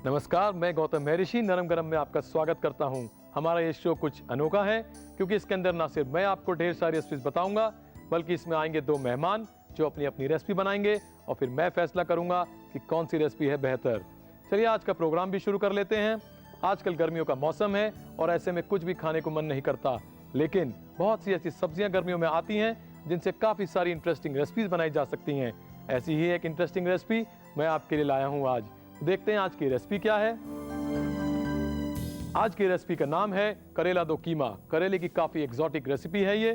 नमस्कार, मैं गौतम महर्षि नरम गरम में आपका स्वागत करता हूं। हमारा ये शो कुछ अनोखा है क्योंकि इसके अंदर ना सिर्फ मैं आपको ढेर सारी रेसिपीज बताऊंगा, बल्कि इसमें आएंगे दो मेहमान जो अपनी अपनी रेसिपी बनाएंगे और फिर मैं फैसला करूंगा कि कौन सी रेसिपी है बेहतर। चलिए आज का प्रोग्राम भी शुरू कर लेते हैं। आजकल गर्मियों का मौसम है और ऐसे में कुछ भी खाने को मन नहीं करता, लेकिन बहुत सी ऐसी सब्जियां गर्मियों में आती हैं जिनसे काफ़ी सारी इंटरेस्टिंग रेसिपीज बनाई जा सकती हैं। ऐसी ही एक इंटरेस्टिंग रेसिपी मैं आपके लिए लाया हूँ आज। देखते हैं आज की रेसिपी क्या है। आज की रेसिपी का नाम है करेला दो कीमा। करेले की काफी एक्सोटिक रेसिपी है ये।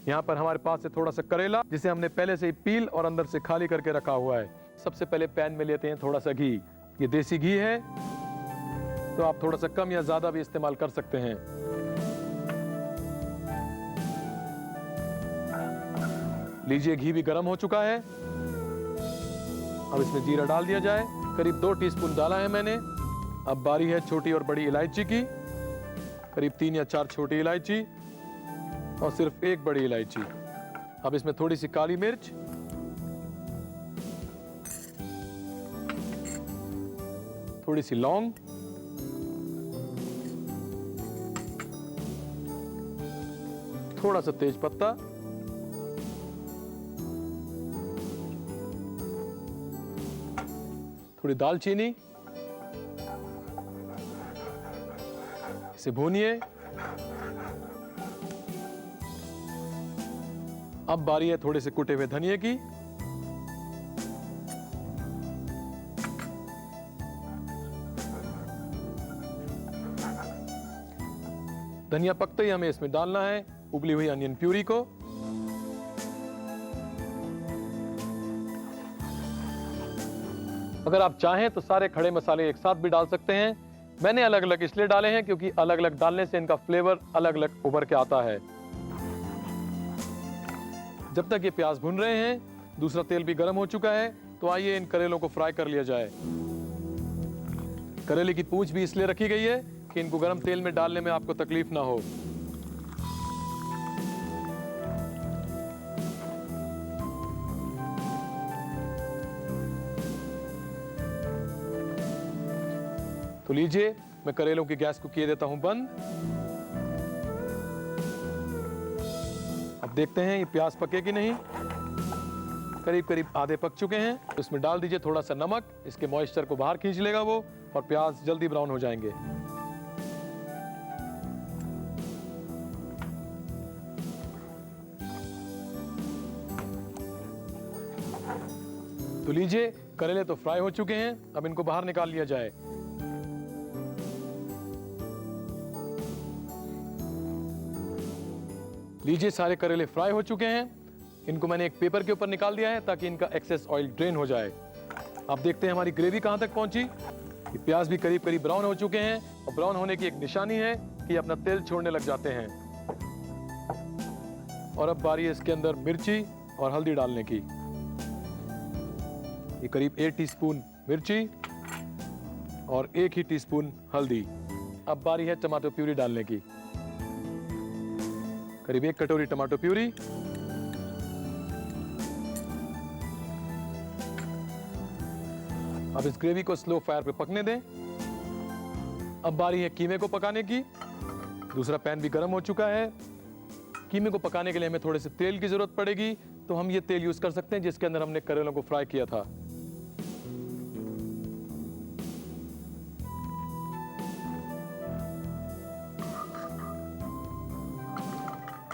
यहाँ पर हमारे पास है थोड़ा सा करेला जिसे हमने पहले से ही पील और अंदर से खाली करके रखा हुआ है। सबसे पहले पैन में लेते हैं थोड़ा सा घी। ये देसी घी है तो आप थोड़ा सा कम या ज्यादा भी इस्तेमाल कर सकते हैं। लीजिए घी भी गर्म हो चुका है। अब इसमें जीरा डाल दिया जाए। करीब 2 टीस्पून डाला है मैंने। अब बारी है छोटी और बड़ी इलायची की। करीब 3 या 4 छोटी इलायची और सिर्फ 1 बड़ी इलायची। अब इसमें थोड़ी सी काली मिर्च, थोड़ी सी लौंग, थोड़ा सा तेज पत्ता, थोड़ी दालचीनी। इसे भूनिए। अब बारी है थोड़े से कुटे हुए धनिये की। धनिया पकते ही हमें इसमें डालना है उबली हुई अनियन प्यूरी को। अगर आप चाहें तो सारे खड़े मसाले एक साथ भी डाल सकते हैं। मैंने अलग अलग इसलिए डाले हैं क्योंकि अलग अलग डालने से इनका फ्लेवर अलग अलग उभर के आता है। जब तक ये प्याज भुन रहे हैं, दूसरा तेल भी गर्म हो चुका है, तो आइए इन करेलों को फ्राई कर लिया जाए। करेले की पूंछ भी इसलिए रखी गई है कि इनको गर्म तेल में डालने में आपको तकलीफ ना हो। तो लीजिए मैं करेलों की गैस को किए देता हूं बंद। अब देखते हैं ये प्याज पके कि नहीं। करीब करीब आधे पक चुके हैं। तो इसमें डाल दीजिए थोड़ा सा नमक। इसके मॉइस्चर को बाहर खींच लेगा वो और प्याज जल्दी ब्राउन हो जाएंगे। तो लीजिए करेले तो फ्राई हो चुके हैं। अब इनको बाहर निकाल लिया जाए। लीजिए सारे करेले फ्राई हो चुके हैं। इनको मैंने एक पेपर के ऊपर निकाल दिया है ताकि इनका एक्सेस ऑयल ड्रेन हो जाए। अब देखते हैं हमारी ग्रेवी कहां तक पहुंची। ये प्याज भी करीब करीब ब्राउन हो चुके हैं और ब्राउन होने की एक निशानी है कि अपना तेल छोड़ने लग जाते हैं। और अब बारी है इसके अंदर मिर्ची और हल्दी डालने की। ये करीब 1 टीस्पून मिर्ची और 1 ही टीस्पून हल्दी। अब बारी है टमाटो प्यूरी डालने की। करीब 1 कटोरी टमाटो प्यूरी। अब इस ग्रेवी को स्लो फायर पे पकने दें। अब बारी है कीमे को पकाने की। दूसरा पैन भी गर्म हो चुका है। कीमे को पकाने के लिए हमें थोड़े से तेल की जरूरत पड़ेगी, तो हम ये तेल यूज कर सकते हैं जिसके अंदर हमने करेलों को फ्राई किया था।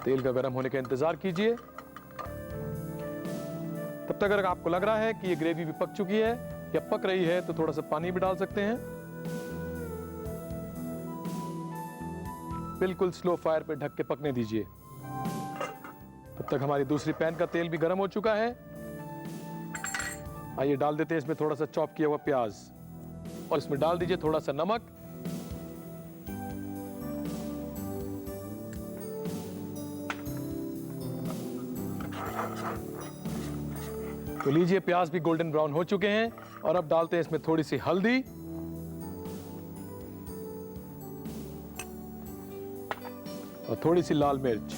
तेल का गर्म होने का इंतजार कीजिए। तब तक अगर आपको लग रहा है कि ये ग्रेवी भी पक चुकी है या पक रही है, तो थोड़ा सा पानी भी डाल सकते हैं। बिल्कुल स्लो फायर पे ढक के पकने दीजिए। तब तक हमारी दूसरी पैन का तेल भी गर्म हो चुका है। आइए डाल देते हैं इसमें थोड़ा सा चॉप किया हुआ प्याज और इसमें डाल दीजिए थोड़ा सा नमक। तो लीजिए प्याज भी गोल्डन ब्राउन हो चुके हैं और अब डालते हैं इसमें थोड़ी सी हल्दी और थोड़ी सी लाल मिर्च।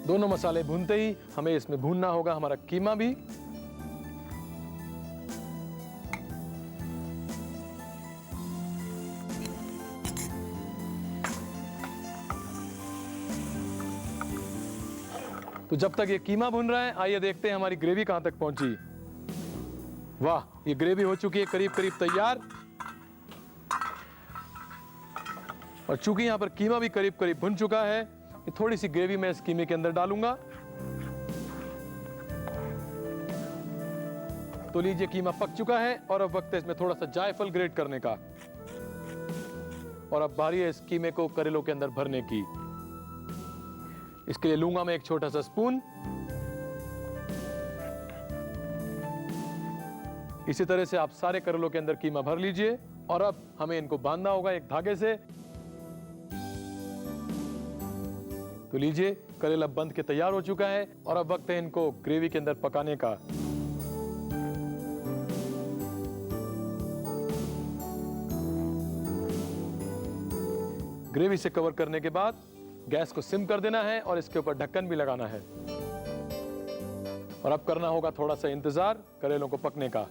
दोनों मसाले भूनते ही हमें इसमें भूनना होगा हमारा कीमा भी। तो जब तक ये कीमा भुन रहा है, आइए देखते हैं हमारी ग्रेवी कहां तक पहुंची। वाह, ये ग्रेवी हो चुकी है करीब करीब तैयार। और चूंकि यहां पर कीमा भी करीब करीब भुन चुका है, ये थोड़ी सी ग्रेवी मैं इस कीमे के अंदर डालूंगा। तो लीजिए, कीमा पक चुका है और अब वक्त है इसमें थोड़ा सा जायफल ग्रेट करने का। और अब बारी है इस कीमे को करेलों के अंदर भरने की। इसके लिए लूंगा मैं एक छोटा सा स्पून। इसी तरह से आप सारे करेलों के अंदर कीमा भर लीजिए। और अब हमें इनको बांधना होगा एक धागे से। तो लीजिए, करेला बंध के तैयार हो चुका है और अब वक्त है इनको ग्रेवी के अंदर पकाने का। ग्रेवी से कवर करने के बाद गैस को सिम कर देना है और इसके ऊपर ढक्कन भी लगाना है। और अब करना होगा थोड़ा सा इंतजार करेलों को पकने का।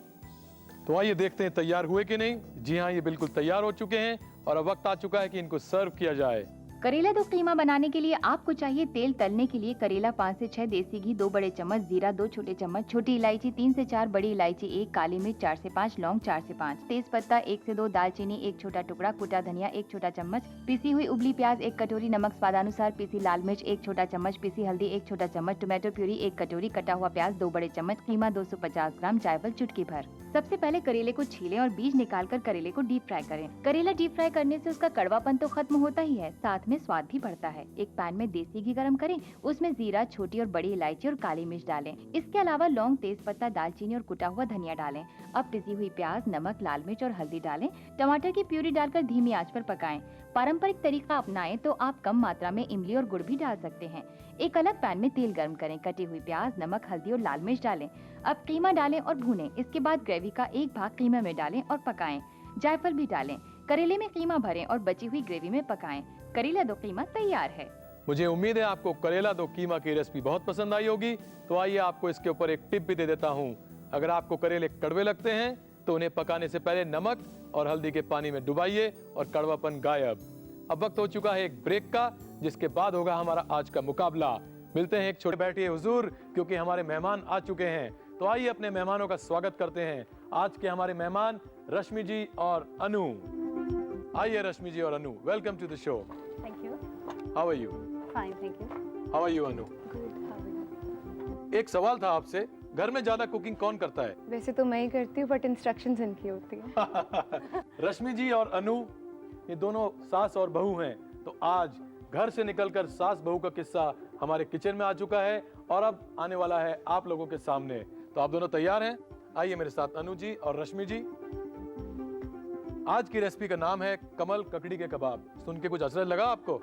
तो आइए देखते हैं तैयार हुए कि नहीं। जी हाँ, ये बिल्कुल तैयार हो चुके हैं और अब वक्त आ चुका है कि इनको सर्व किया जाए। करेला दो कीमा बनाने के लिए आपको चाहिए तेल। तलने के लिए करेला 5 से 6 देसी घी, 2 बड़े चम्मच जीरा, 2 छोटे चम्मच छोटी इलायची, 3 से 4 बड़ी इलायची, 1 काली मिर्च, 4 से 5 लौंग, 4 से 5 तेज पत्ता, 1 से 2 दालचीनी, 1 छोटा टुकड़ा कुटा धनिया, 1 छोटा चम्मच पिसी हुई उबली प्याज, 1 कटोरी नमक स्वादानुसार, पीसी लाल मिर्च 1 छोटा चम्मच, पीसी हल्दी 1 छोटा चम्मच, टोमेटो प्यूरी 1 कटोरी, कटा हुआ प्याज 2 बड़े चम्मच, कीमा 250 ग्राम, जायफल चुटकी भर। सबसे पहले करेले को छीलें और बीज निकालकर करेले को डीप फ्राई करें। करेला डीप फ्राई करने से उसका कड़वापन तो खत्म होता ही है, साथ में स्वाद भी बढ़ता है। एक पैन में देसी घी गरम करें, उसमें जीरा, छोटी और बड़ी इलायची और काली मिर्च डालें। इसके अलावा लौंग, तेज पत्ता, दालचीनी और कुटा हुआ धनिया डालें। अब पिसी हुई प्याज, नमक, लाल मिर्च और हल्दी डालें। टमाटर की प्यूरी डालकर धीमी आंच पर पकाएं। पारंपरिक तरीका अपनाएं तो आप कम मात्रा में इमली और गुड़ भी डाल सकते हैं। एक अलग पैन में तेल गर्म करें, कटी हुई प्याज, नमक, हल्दी और लाल मिर्च डालें। अब कीमा डालें और भूनें। इसके बाद ग्रेवी का एक भाग कीमा में डालें और पकाएं। जायफल भी डालें। करेले में कीमा भरें और बची हुई ग्रेवी में पकाएं। करेला दो कीमा तैयार है। मुझे उम्मीद है आपको करेला दो कीमा की रेसिपी बहुत पसंद आई होगी। तो आइए आपको इसके ऊपर एक टिप भी दे देता हूँ। अगर आपको करेले कड़वे लगते हैं तो उन्हें पकाने से पहले नमक और हल्दी के पानी में डुबाइए और कड़वापन गायब। अब वक्त हो चुका है एक ब्रेक का, जिसके बाद होगा हमारा आज का मुकाबला। मिलते हैं एक छोटे बैठिए हुजूर, क्योंकि हमारे मेहमान आ चुके हैं। तो आइए अपने मेहमानों का स्वागत करते हैं। आज के हमारे मेहमान रश्मि जी और अनु। आइए रश्मि जी और Anu, welcome to the show. Thank you. How are you? Fine, thank you. How are you Anu? Good. How are you? एक सवाल था आपसे, घर में ज्यादा कुकिंग कौन करता है? वैसे तो मैं ही करती हूँ, बट इंस्ट्रक्शंस इनकी होती है। रश्मि जी और अनु, ये दोनों सास और बहू हैं। तो आज घर से निकलकर सास बहू का किस्सा हमारे किचन में आ चुका है और अब आने वाला है आप लोगों के सामने। तो आप दोनों तैयार हैं? आइए मेरे साथ अनु जी और रश्मि जी। आज की रेसिपी का नाम है कमल ककड़ी के कबाब। सुन के कुछ अचरज लगा आपको?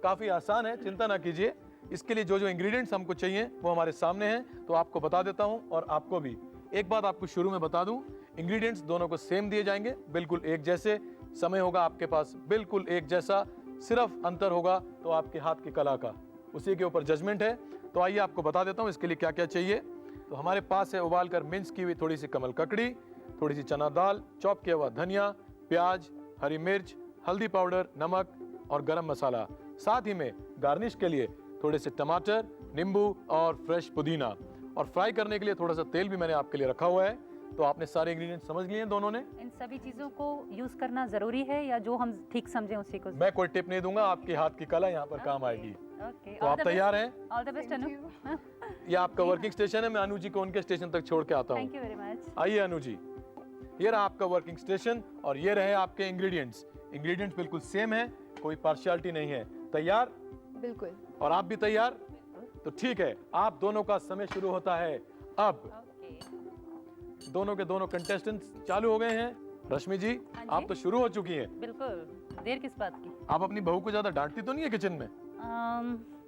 काफी आसान है, चिंता ना कीजिए। इसके लिए जो जो इंग्रेडिएंट्स हमको चाहिए वो हमारे सामने हैं, तो आपको बता देता हूं और आपको भी। एक बात आपको शुरू में बता दूं, इंग्रेडिएंट्स दोनों को सेम दिए जाएंगे, बिल्कुल एक जैसे। समय होगा आपके पास बिल्कुल एक जैसा, सिर्फ अंतर होगा तो आपके हाथ की कला का, उसी के ऊपर जजमेंट है। तो आइए आपको बता देता हूँ इसके लिए क्या क्या चाहिए। तो हमारे पास है उबाल कर मिंस की हुई थोड़ी सी कमल ककड़ी, थोड़ी सी चना दाल, चॉप किया हुआ धनिया, प्याज, हरी मिर्च, हल्दी पाउडर, नमक और गरम मसाला। साथ ही में गार्निश के लिए थोड़े से टमाटर, नींबू और फ्रेश पुदीना। और फ्राई करने के लिए थोड़ा सा तेल भी मैंने आपके लिए रखा हुआ है। तो आपने सारे इंग्रेडिएंट समझ लिए हैं दोनों ने? इन सभी चीजों को यूज करना जरूरी है या जो हम ठीक समझें उसी को? मैं कोई टिप नहीं दूंगा, आपके हाथ की कला यहाँ पर काम आएगी। ओके, तो आप तैयार हैं? ऑल द बेस्ट अनु। ये आपका वर्किंग स्टेशन है। मैं अनु जी को उनके स्टेशन तक छोड़ के आता हूँ। Thank you very much. आइए अनु जी, ये रहा आपका वर्किंग स्टेशन और ये रहे आपके इंग्रेडिएंट्स। इंग्रेडिएंट्स बिल्कुल सेम है, कोई पार्शियलिटी नहीं है। तैयार? बिल्कुल। और आप भी तैयार? तो ठीक है, आप दोनों का समय शुरू होता है अब। दोनों के दोनों कंटेस्टेंट्स चालू हो गए हैं। रश्मि जी, हाँ जी। आप तो शुरू हो चुकी हैं। बिल्कुल, देर किस बात की? आप अपनी बहू को ज्यादा डांटती तो नहीं है किचन में?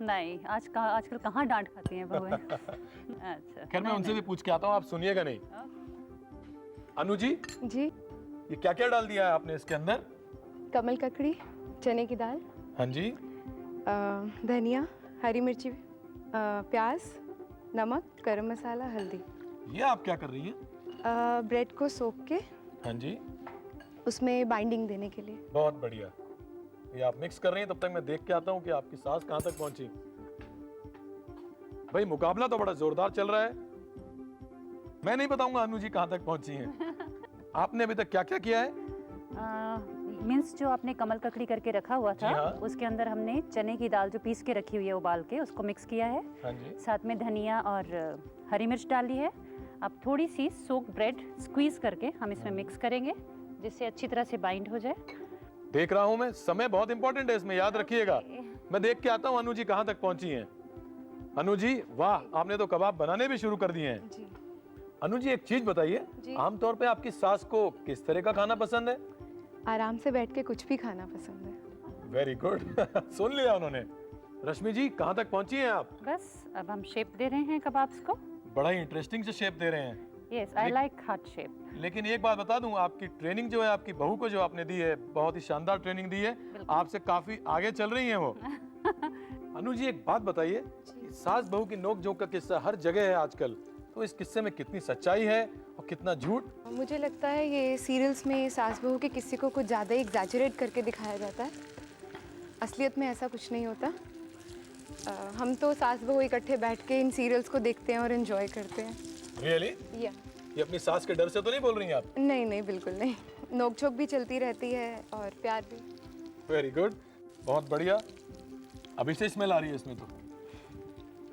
नहीं, आजकल कहाँ डांट खाती हैं बहुएं। अच्छा, खैर मैं नहीं, उनसे भी पूछ के आता हूँ, आप सुनिएगा नहीं। नहीं। अनु जी, जी। ये क्या क्या डाल दिया है आपने इसके अंदर? कमल ककड़ी, चने की दाल, हाँ जी, धनिया, हरी मिर्ची, प्याज, नमक, गरम मसाला, हल्दी। ये आप क्या कर रही हैं? ब्रेड को सोख के हाँ जी, उसमें बाइंडिंग देने के लिए। बहुत बढ़िया। ये आप मिक्स कर रही हैं, तब तक मैं देख के आता हूँ कि आपकी सास कहाँ तक पहुंची। भाई मुकाबला तो बड़ा जोरदार चल रहा है। मैं नहीं बताऊंगा अनु जी कहाँ तक पहुंची हैं। आपने अभी तक क्या क्या किया है? मीन्स जो आपने कमल ककड़ी करके रखा हुआ था, जी हाँ। उसके अंदर हमने चने की दाल जो पीस के रखी हुई है उबाल के, उसको मिक्स किया है। हाँ जी, साथ में धनिया और हरी मिर्च डाली है। अब थोड़ी सी सोक ब्रेड स्क्वीज करके हम इसमें मिक्स करेंगे, जिससे अच्छी तरह से बाइंड हो जाए। देख रहा हूं मैं, समय बहुत इंपॉर्टेंट है इसमें, याद रखिएगा। मैं देख के आता हूँ अनु जी कहाँ तक पहुंची हैं। अनु जी वाह, आपने तो कबाब बनाने भी शुरू कर दिए हैं। जी अनु जी एक चीज बताइए, जी। आमतौर पे आपकी सास को किस तरह का खाना पसंद है? आराम से बैठ के कुछ भी खाना पसंद है। Very good. सुन लिया उन्होंने। रश्मि जी कहाँ तक पहुंची हैं आप? बस अब हम शेप दे रहे हैं कबाब्स को। बड़ा ही इंटरेस्टिंग से शेप दे रहे हैं। Yes, I like heart shape. लेकिन एक बात बता दूं, आपकी ट्रेनिंग जो है, आपकी बहू को जो आपने दी है, बहुत ही शानदार ट्रेनिंग दी है। आपसे काफी आगे चल रही हैं वो। अनु जी एक बात बताइए, सास बहू की नोक झोंक का किस्सा हर जगह है आजकल, तो इस किस्से में कितनी सच्चाई है और कितना झूठ? मुझे लगता है ये सीरियल्स में सास बहू के किस्से को कुछ ज़्यादा एग्जैजरेट करके दिखाया जाता है। असलियत में ऐसा कुछ नहीं होता। हम तो सास बहू इकट्ठे बैठ के इन सीरियल्स को देखते हैं और एंजॉय करते हैं। रियली? या ये अपनी सास के डर से तो नहीं बोल रही हैं आप? नहीं नहीं, बिल्कुल नहीं। नोक झोंक भी चलती रहती है और प्यार भी। वेरी गुड, बहुत बढ़िया। अभी से स्मेल आ रही है इसमें तो।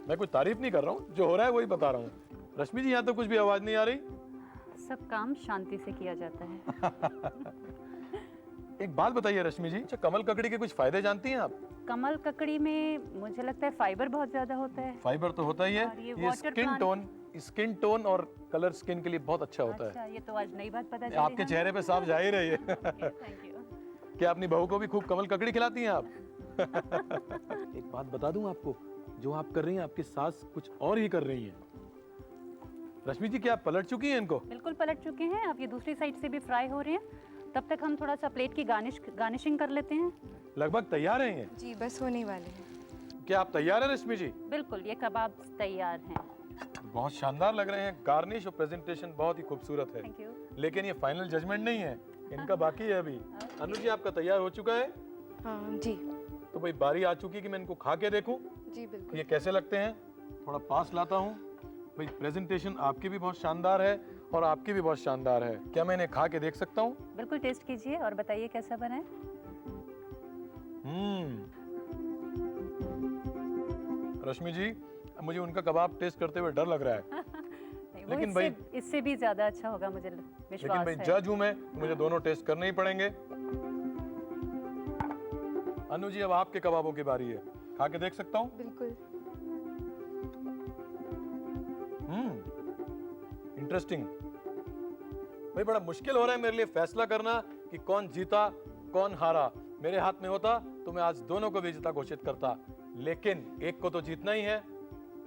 मैं कोई तारीफ नहीं कर रहा हूँ, जो हो रहा है वही बता रहा हूँ। रश्मि जी यहाँ तो कुछ भी आवाज नहीं आ रही। सब काम शांति से किया जाता है। एक बात बताइए रश्मि जी, अच्छा कमल ककड़ी के कुछ फायदे जानती हैं आप? कमल ककड़ी में मुझे लगता है फाइबर बहुत ज्यादा होता है। फाइबर तो होता ही है। और ये ये water स्किन टोन और कलर स्किन के लिए बहुत अच्छा होता अच्छा, ये तो आज नई बात पता है। चली आपके हमें। चेहरे पे साफ जाहिर है ये। Thank you. क्या अपनी बहू को भी खूब कमल ककड़ी खिलाती हैं आप? एक बात बता दूं आपको, जो आप कर रही हैं, आपकी सास कुछ और ही कर रही हैं। रश्मि जी क्या आप पलट चुकी हैं इनको? बिल्कुल पलट चुके हैं। अब ये दूसरी साइड से भी फ्राई हो रहे हैं। तब तक हम थोड़ा सा प्लेट की गार्निशिंग कर लेते हैं। लगभग तैयार हैं ये? जी बस होने वाले हैं। क्या आप तैयार हैं रश्मि जी? बिल्कुल, ये कबाब तैयार हैं। बहुत शानदार लग रहे हैं। गार्निश और प्रेजेंटेशन बहुत ही खूबसूरत है। Thank you. लेकिन ये फाइनल जजमेंट नहीं है, इनका बाकी है अभी। अनु जी आपका तैयार हो चुका है? हाँ जी तो भाई बारी आ चुकी है कि मैं इनको खा के देखूं जी बिल्कुल। ये कैसे लगते हैं। थोड़ा पास लाता हूं। भाई प्रेजेंटेशन आपकी भी बहुत शानदार है और आपकी भी बहुत शानदार है। क्या मैं इन्हें खा के देख सकता हूं? बिल्कुल टेस्ट कीजिए और बताइए कैसा बना है। रश्मि जी, अब मुझे उनका कबाब टेस्ट करते हुए डर लग रहा है। नहीं, वो लेकिन भाई- इससे भी ज्यादा अच्छा होगा, मुझे लेकिन विश्वास भाई है। जज हूं मैं, तो मुझे दोनों टेस्ट करने ही पड़ेंगे। अनु जी अब आपके कबाबों की बारी है, खा के देख सकता हूं? बिल्कुल। इंटरेस्टिंग। भाई बड़ा मुश्किल हो रहा है मेरे लिए फैसला करना कि कौन जीता कौन हारा। मेरे हाथ में होता तो मैं आज दोनों को भी जीता घोषित करता, लेकिन एक को तो जीतना ही है।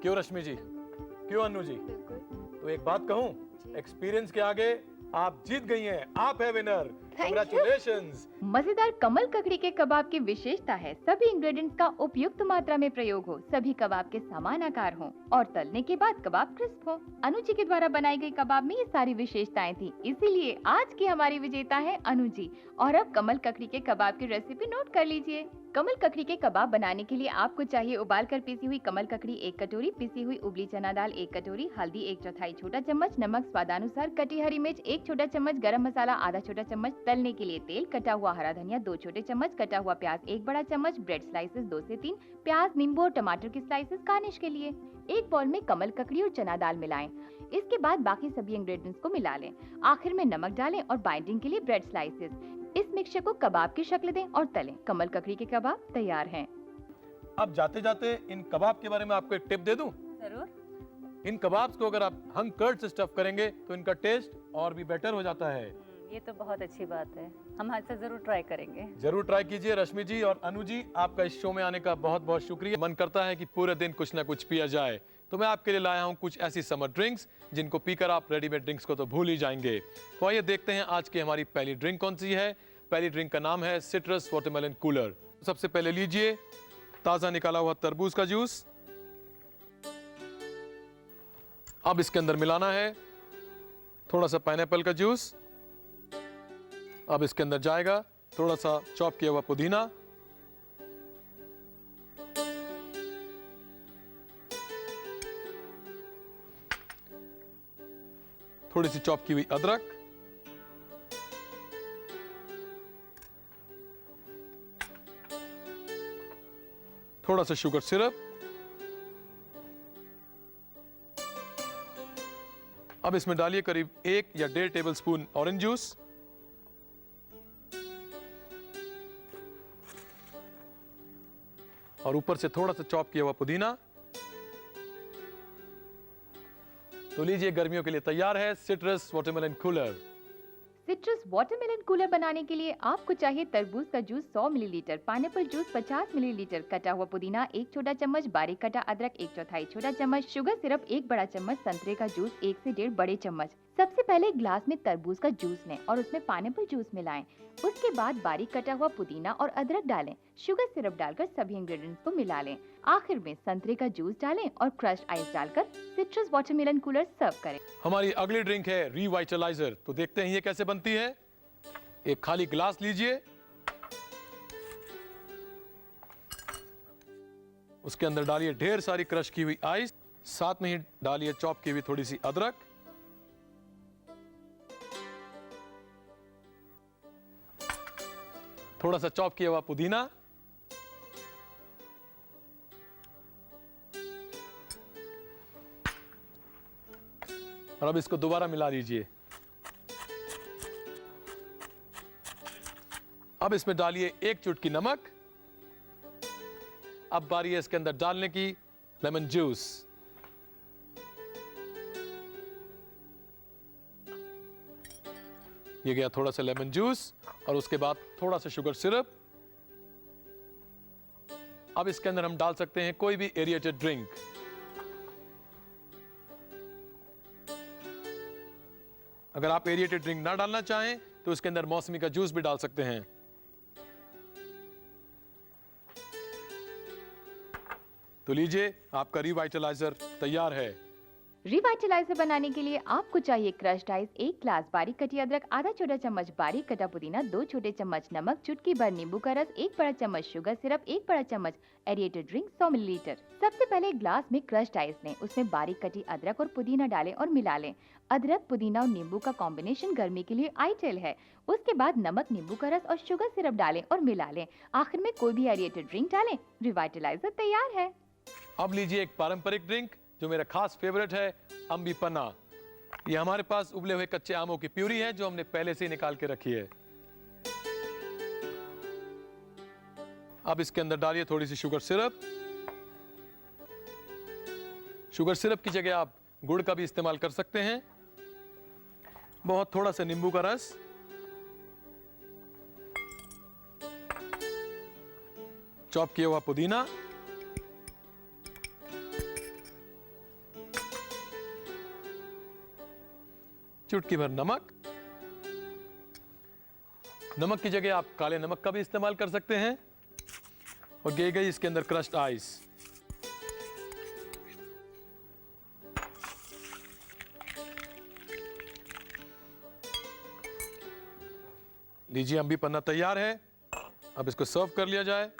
क्यों रश्मि जी? क्यों अनु जी? बिल्कुल। तो एक बात कहूं, एक्सपीरियंस के आगे आप जीत गई हैं। आप है विनर। you. कांग्रेचुलेशंस। मजेदार कमल ककड़ी के कबाब की विशेषता है सभी इंग्रेडिएंट्स का उपयुक्त मात्रा में प्रयोग हो, सभी कबाब के समान आकार हो और तलने के बाद कबाब क्रिस्प हो। अनु जी के द्वारा बनाई गई कबाब में ये सारी विशेषताएं थी, इसीलिए आज की हमारी विजेता है अनु जी। और अब कमल ककड़ी के कबाब की रेसिपी नोट कर लीजिए। कमल ककड़ी के कबाब बनाने के लिए आपको चाहिए उबाल कर पीसी हुई कमल ककड़ी 1 कटोरी, पिसी हुई उबली चना दाल 1 कटोरी, हल्दी 1/4 छोटा चम्मच, नमक स्वादानुसार, कटी हरी मिर्च 1 छोटा चम्मच, गरम मसाला आधा छोटा चम्मच, तलने के लिए तेल, कटा हुआ हरा धनिया 2 छोटे चम्मच, कटा हुआ प्याज 1 बड़ा चम्मच, ब्रेड स्लाइसेस 2 से 3, प्याज, नींबू और टमाटर के स्लाइसेस गार्निश के लिए। एक बाउल में कमल ककड़ी और चना दाल मिलाएं। इसके बाद बाकी सभी इंग्रेडिएंट्स को मिला लें। आखिर में नमक डालें और बाइंडिंग के लिए ब्रेड स्लाइसेस। इस मिक्सचर को कबाब की शक्ल दें और तलें। कमल ककड़ी के कबाब तैयार हैं। अब जाते जाते इन कबाब के बारे में आपको एक टिप दे दूं। जरूर। इन कबाब्स को अगर आप हंग कर्ड से स्टफ करेंगे तो इनका टेस्ट और भी बेटर हो जाता है। ये तो बहुत अच्छी बात है, हम आज से जरूर ट्राई करेंगे। जरूर ट्राई कीजिए। रश्मि जी और अनु जी, आपका इस शो में आने का बहुत बहुत शुक्रिया। मन करता है कि पूरे दिन कुछ ना कुछ पिया जाए, तो मैं आपके लिए लाया हूं कुछ ऐसी समर ड्रिंक्स जिनको पीकर आप रेडीमेड ड्रिंक्स को तो भूल ही जाएंगे। तो आइए देखते हैं आज की हमारी पहली ड्रिंक कौन सी है। पहली ड्रिंक का नाम है सिट्रस वाटरमेलन कूलर। सबसे पहले लीजिए ताज़ा निकाला हुआ तरबूज का जूस, अब इसके अंदर मिलाना है थोड़ा सा पाइनएप्पल का जूस। अब इसके अंदर जाएगा थोड़ा सा चॉप किया हुआ पुदीना, थोड़ी सी चॉप की हुई अदरक, थोड़ा सा शुगर सिरप। अब इसमें डालिए करीब 1 या 1.5 टेबलस्पून ऑरेंज जूस, और ऊपर से थोड़ा सा चॉप किया हुआ पुदीना। तो लीजिए, गर्मियों के लिए तैयार है citrus watermelon cooler. Citrus watermelon cooler बनाने के लिए आपको चाहिए तरबूज का juice 100 millilitre, pineapple juice 50 millilitre, कटा हुआ पुदीना 1 छोटा चम्मच, बारीक कटा अदरक 1/4 छोटा चम्मच, शुगर सिरप 1 बड़ा चम्मच, संतरे का जूस 1 से 1.5 बड़े चम्मच। सबसे पहले एक ग्लास में तरबूज का जूस लें और उसमें पाइनएप्पल जूस मिलाएं। उसके बाद बारीक कटा हुआ पुदीना और अदरक डालें। शुगर सिरप डालकर सभी इंग्रेडिएंट्स को मिला लें। आखिर में संतरे का जूस डालें और क्रश्ड आइस डालकर सिट्रस वाटरमेलन कूलर सर्व करें। हमारी अगली ड्रिंक है रिवाइटलाइजर। तो देखते हैं ये कैसे बनती है। एक खाली ग्लास लीजिए, उसके अंदर डालिए ढेर सारी क्रश की हुई आइस, साथ में ही डालिए चॉप की हुई थोड़ी सी अदरक, थोड़ा सा चॉप किया हुआ पुदीना, और अब इसको दोबारा मिला लीजिए। अब इसमें डालिए 1 चुटकी नमक। अब बारी है इसके अंदर डालने की लेमन जूस। ये गया थोड़ा सा लेमन जूस, और उसके बाद थोड़ा सा शुगर सिरप। अब इसके अंदर हम डाल सकते हैं कोई भी एरिएटेड ड्रिंक। अगर आप एरिएटेड ड्रिंक ना डालना चाहें तो इसके अंदर मौसमी का जूस भी डाल सकते हैं। तो लीजिए, आपका रिवाइटलाइजर तैयार है। रिवाइटलाइजर बनाने के लिए आपको चाहिए क्रश्ड आइस 1 ग्लास, बारीक कटी अदरक आधा छोटा चम्मच, बारीक कटा पुदीना 2 छोटे चम्मच, नमक चुटकी भर, नींबू का रस 1 बड़ा चम्मच, शुगर सिरप 1 बड़ा चम्मच, एरिएटेड ड्रिंक 100 मिलीलीटर। सबसे पहले एक ग्लास में क्रश्ड आइस लें, उसमें बारीक कटी अदरक और पुदीना डालें और मिला लें। अदरक, पुदीना और नींबू का कॉम्बिनेशन गर्मी के लिए आइडियल है। उसके बाद नमक, नींबू का रस और शुगर सिरप डालें और मिला लें। आखिर में कोई भी एरिएटेड ड्रिंक डालें। रिवाइटलाइजर तैयार है। अब लीजिए एक पारंपरिक ड्रिंक जो मेरा खास फेवरेट है, अम्बी पन्ना। ये हमारे पास उबले हुए कच्चे आमों की प्यूरी है जो हमने पहले से ही निकाल के रखी है। अब इसके अंदर डालिए थोड़ी सी शुगर सिरप। शुगर सिरप की जगह आप गुड़ का भी इस्तेमाल कर सकते हैं। बहुत थोड़ा सा नींबू का रस, चॉप किया हुआ पुदीना, चुटकी भर नमक। नमक की जगह आप काले नमक का भी इस्तेमाल कर सकते हैं। और गई इसके अंदर क्रश्ड आइस। लीजिए, अम्बी पन्ना तैयार है। अब इसको सर्व कर लिया जाए।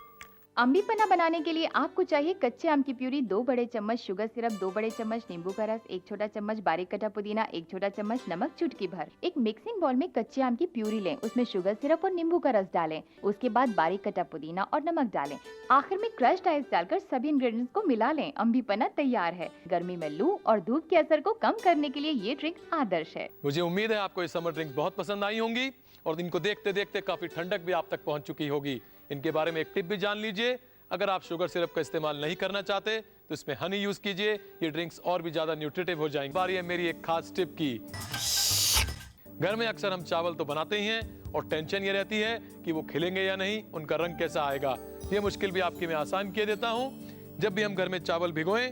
अम्बी पन्ना बनाने के लिए आपको चाहिए कच्चे आम की प्यूरी 2 बड़े चम्मच, शुगर सिरप 2 बड़े चम्मच, नींबू का रस 1 छोटा चम्मच, बारीक कटा पुदीना 1 छोटा चम्मच, नमक चुटकी भर। एक मिक्सिंग बाउल में कच्चे आम की प्यूरी लें, उसमें शुगर सिरप और नींबू का रस डालें। उसके बाद बारीक कटा पुदीना और नमक डालें। आखिर में क्रश्ड आइस डालकर सभी इंग्रेडिएंट्स को मिला लें। अम्बी पन्ना तैयार है। गर्मी में लू और धूप के असर को कम करने के लिए ये ड्रिंक आदर्श है। मुझे उम्मीद है आपको ये समर ड्रिंक्स बहुत पसंद आई होंगी और इनको देखते देखते काफी ठंडक भी आप तक पहुंच चुकी होगी। इनके बारे में एक टिप भी जान लीजिए। अगर आप शुगर सिरप का इस्तेमाल नहीं करना चाहते तो इसमें हनी यूज कीजिए। ये ड्रिंक्स और भी ज्यादा न्यूट्रिटिव हो जाएंगे। बारी है मेरी एक खास टिप की। घर में अक्सर हम चावल तो बनाते ही हैं और टेंशन ये रहती है कि वो खिलेंगे या नहीं, उनका रंग कैसा आएगा। ये मुश्किल भी आपकी मैं आसान किए देता हूं। जब भी हम घर में चावल भिगोएं,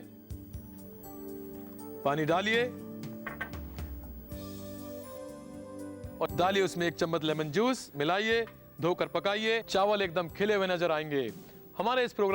पानी डालिए और डालिए उसमें 1 चम्मच लेमन जूस, मिलाइए, धोकर पकाइए। चावल एकदम खिले हुए नजर आएंगे। हमारे इस प्रोग्राम